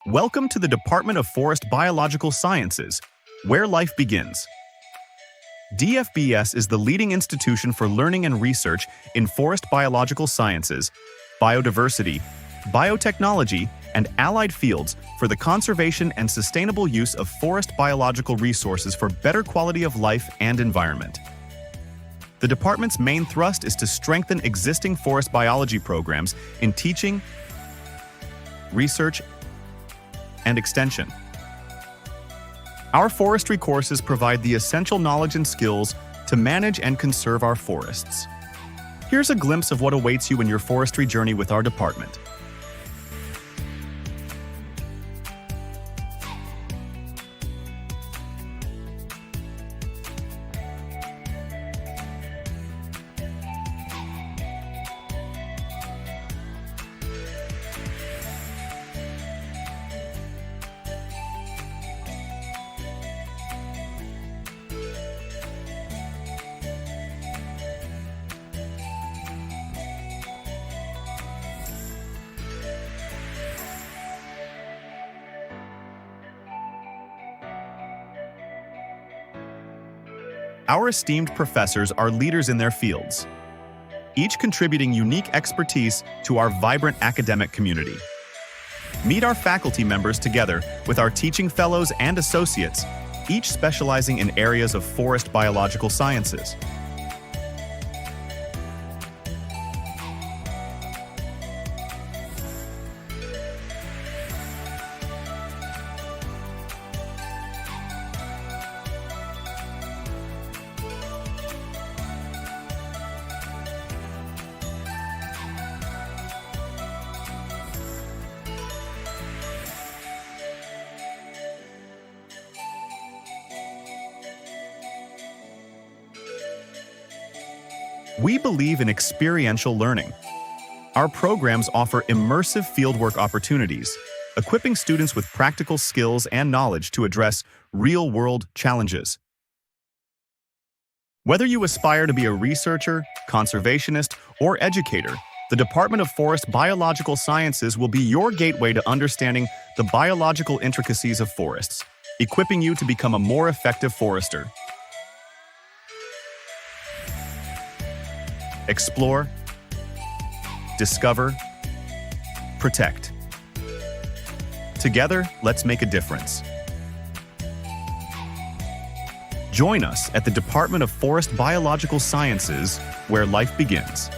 Welcome to the Department of Forest Biological Sciences, where life begins. DFBS is the leading institution for learning and research in forest biological sciences, biodiversity, biotechnology, and allied fields for the conservation and sustainable use of forest biological resources for better quality of life and environment. The department's main thrust is to strengthen existing forest biology programs in teaching, research, and extension. Our forestry courses provide the essential knowledge and skills to manage and conserve our forests. Here's a glimpse of what awaits you in your forestry journey with our department. Our esteemed professors are leaders in their fields, each contributing unique expertise to our vibrant academic community. Meet our faculty members together with our teaching fellows and associates, each specializing in areas of forest biological sciences. We believe in experiential learning. Our programs offer immersive fieldwork opportunities, equipping students with practical skills and knowledge to address real-world challenges. Whether you aspire to be a researcher, conservationist, or educator, the Department of Forest Biological Sciences will be your gateway to understanding the biological intricacies of forests, equipping you to become a more effective forester. Explore, discover, protect. Together, let's make a difference. Join us at the Department of Forest Biological Sciences, where life begins.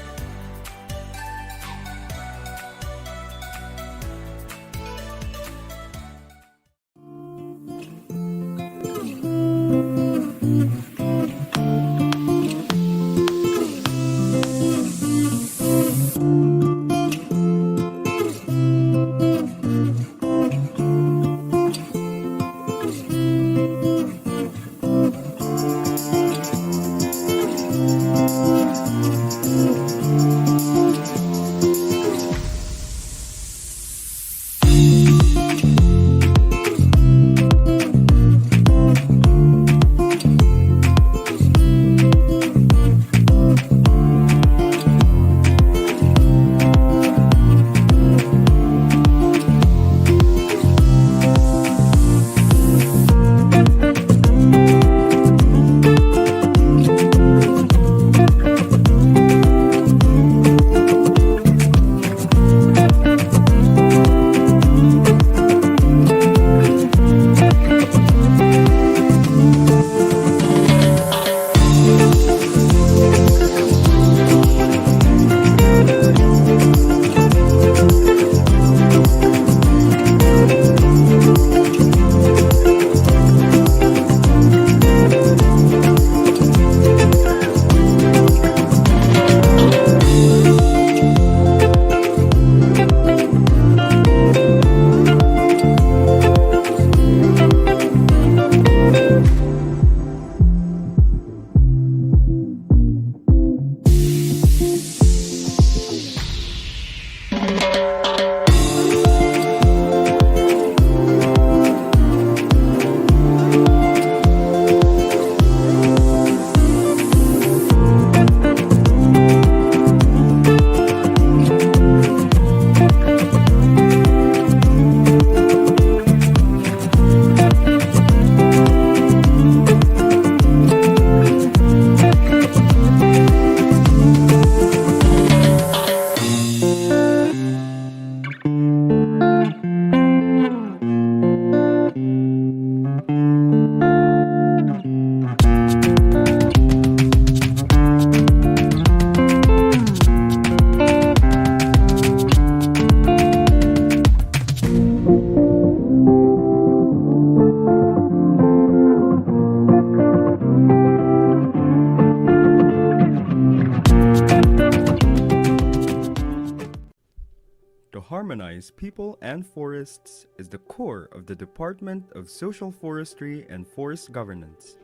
Maximize People and Forests is the core of the Department of Social Forestry and Forest Governance.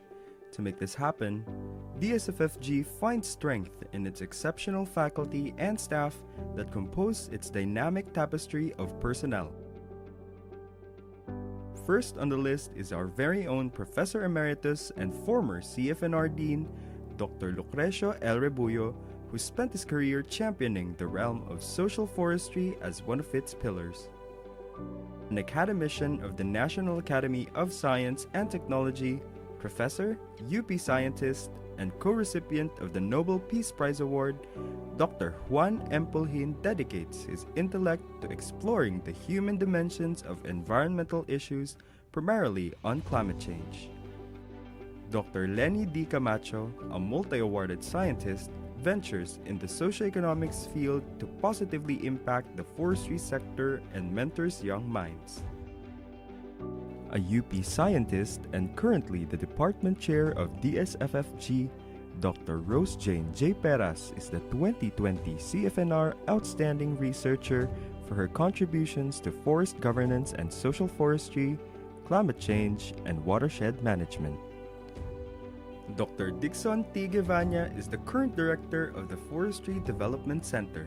To make this happen, DSFFG finds strength in its exceptional faculty and staff that compose its dynamic tapestry of personnel. First on the list is our very own Professor Emeritus and former CFNR Dean, Dr. Lucrecio L. Rebullo, who spent his career championing the realm of social forestry as one of its pillars. An academician of the National Academy of Science and Technology, Professor, UP scientist, and co-recipient of the Nobel Peace Prize Award, Dr. Juan M. Pulhin dedicates his intellect to exploring the human dimensions of environmental issues, primarily on climate change. Dr. Lenny D. Camacho, a multi-awarded scientist, ventures in the socioeconomics field to positively impact the forestry sector and mentors young minds. A UP scientist and currently the department chair of DSFFG, Dr. Rose Jane J. Peras is the 2020 CFNR Outstanding Researcher for her contributions to forest governance and social forestry, climate change, and watershed management. Dr. Dixon T. Guevania is the current director of the Forestry Development Center.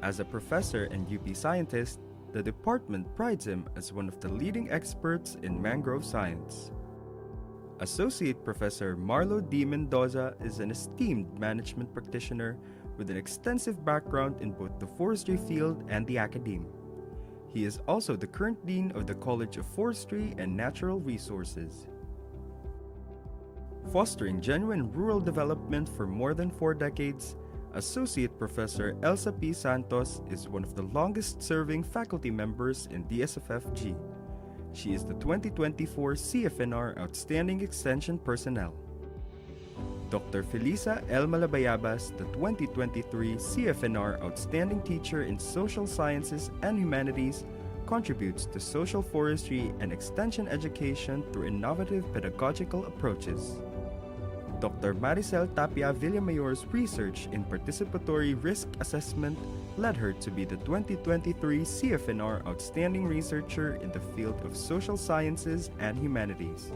As a professor and UP scientist, the department prides him as one of the leading experts in mangrove science. Associate Professor Marlo D. Mendoza is an esteemed management practitioner with an extensive background in both the forestry field and the academe. He is also the current dean of the College of Forestry and Natural Resources. Fostering genuine rural development for more than 4 decades, Associate Professor Elsa P. Santos is one of the longest-serving faculty members in DSFFG. She is the 2024 CFNR Outstanding Extension Personnel. Dr. Felisa L. Malabayabas, the 2023 CFNR Outstanding Teacher in Social Sciences and Humanities, contributes to social forestry and extension education through innovative pedagogical approaches. Dr. Maricel Tapia Villamayor's research in participatory risk assessment led her to be the 2023 CFNR Outstanding Researcher in the field of social sciences and humanities.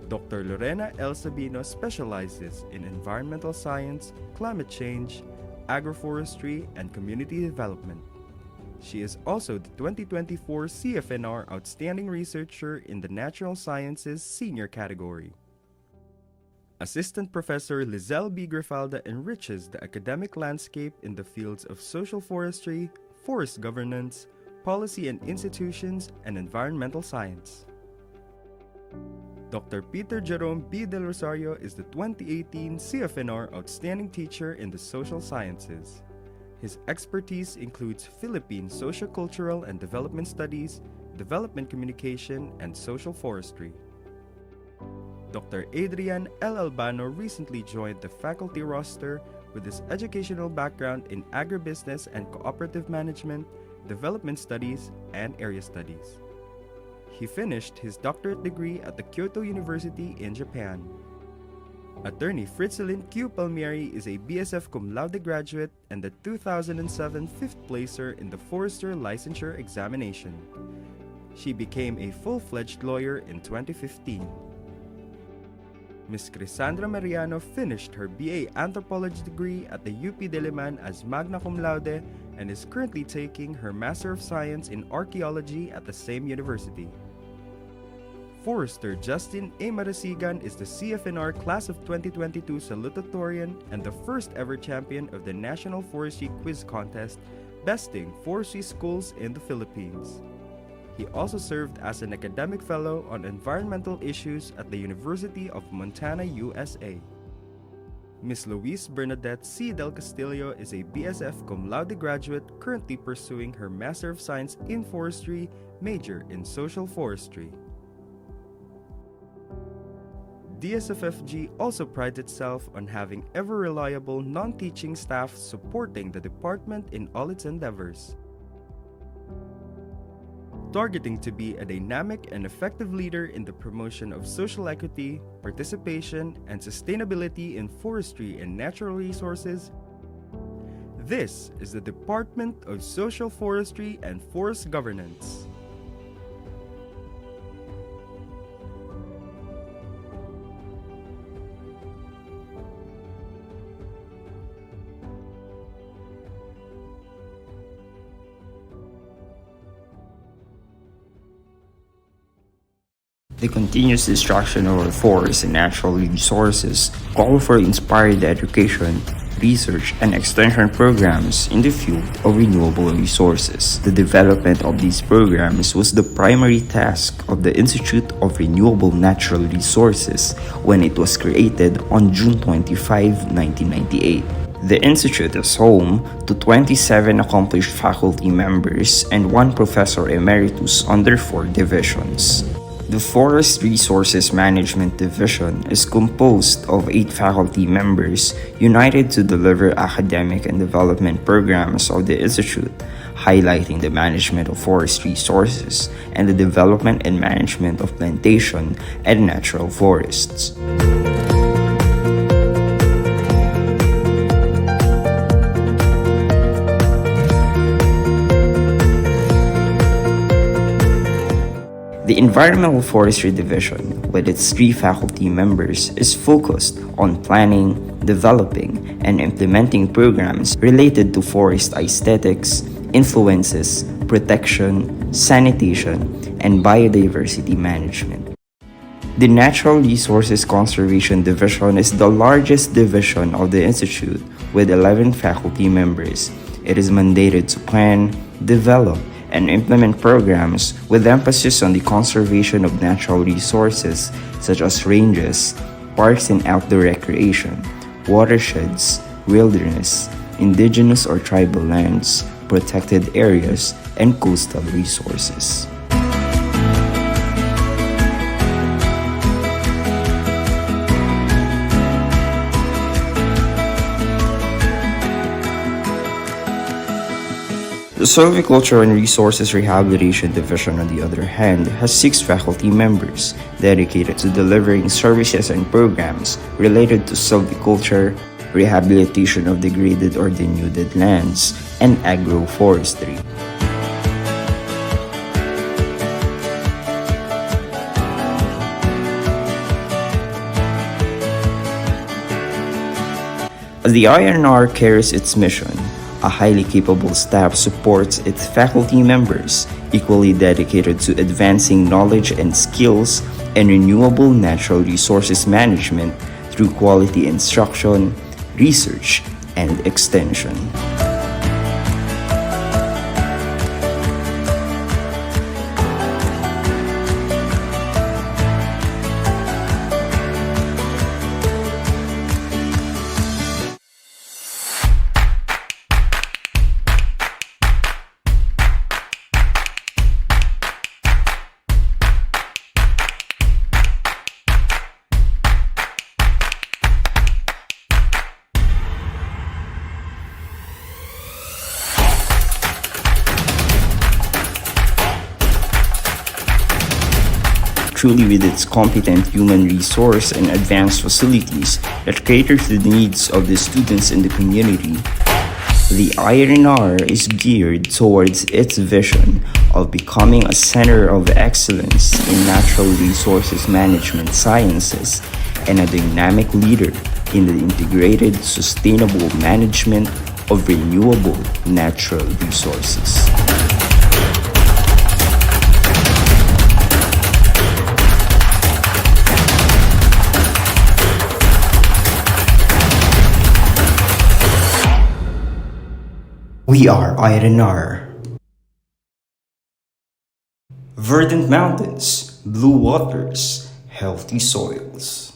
Dr. Lorena L. Sabino specializes in environmental science, climate change, agroforestry, and community development. She is also the 2024 CFNR Outstanding Researcher in the Natural Sciences Senior category. Assistant Professor Lizelle B. Grifalda enriches the academic landscape in the fields of social forestry, forest governance, policy and institutions, and environmental science. Dr. Peter Jerome B. Del Rosario is the 2018 CFNR Outstanding Teacher in the Social Sciences. His expertise includes Philippine Sociocultural and Development Studies, Development Communication, and Social Forestry. Dr. Adrian L. Albano recently joined the faculty roster with his educational background in agribusiness and cooperative management, development studies, and area studies. He finished his doctorate degree at the Kyoto University in Japan. Attorney Fritzalyn Q. Palmieri is a BSF Cum Laude graduate and the 2007 fifth placer in the Forester Licensure Examination. She became a full-fledged lawyer in 2015. Ms. Crisandra Mariano finished her BA Anthropology degree at the UP Diliman as magna cum laude and is currently taking her Master of Science in Archaeology at the same university. Forester Justin A. Marasigan is the CFNR Class of 2022 salutatorian and the first ever champion of the National Forestry Quiz Contest, besting forestry schools in the Philippines. He also served as an academic fellow on environmental issues at the University of Montana, USA. Ms. Louise Bernadette C. Del Castillo is a BSF Cum Laude graduate currently pursuing her Master of Science in Forestry, major in Social Forestry. DSFFG also prides itself on having ever-reliable non-teaching staff supporting the department in all its endeavors. Targeting to be a dynamic and effective leader in the promotion of social equity, participation, and sustainability in forestry and natural resources, This is the Department of Social Forestry and Forest Governance. The continuous destruction of our forests and natural resources call for inspired education, research, and extension programs in the field of renewable resources. The development of these programs was the primary task of the Institute of Renewable Natural Resources when it was created on June 25, 1998. The Institute is home to 27 accomplished faculty members and 1 professor emeritus under 4 divisions. The Forest Resources Management Division is composed of 8 faculty members united to deliver academic and development programs of the Institute, highlighting the management of forest resources and the development and management of plantation and natural forests. The Environmental Forestry Division, with its 3 faculty members, is focused on planning, developing, and implementing programs related to forest aesthetics, influences, protection, sanitation, and biodiversity management. The Natural Resources Conservation Division is the largest division of the Institute with 11 faculty members. It is mandated to plan, develop, and implement programs with emphasis on the conservation of natural resources such as ranges, parks and outdoor recreation, watersheds, wilderness, indigenous or tribal lands, protected areas, and coastal resources. The Silviculture and Resources Rehabilitation Division, on the other hand, has 6 faculty members dedicated to delivering services and programs related to silviculture, rehabilitation of degraded or denuded lands, and agroforestry. As the INR carries its mission, a highly capable staff supports its faculty members, equally dedicated to advancing knowledge and skills in renewable natural resources management through quality instruction, research, and extension. Truly, with its competent human resource and advanced facilities that cater to the needs of the students in the community, the INR is geared towards its vision of becoming a center of excellence in natural resources management sciences and a dynamic leader in the integrated sustainable management of renewable natural resources. We are INR. Verdant mountains, blue waters, healthy soils.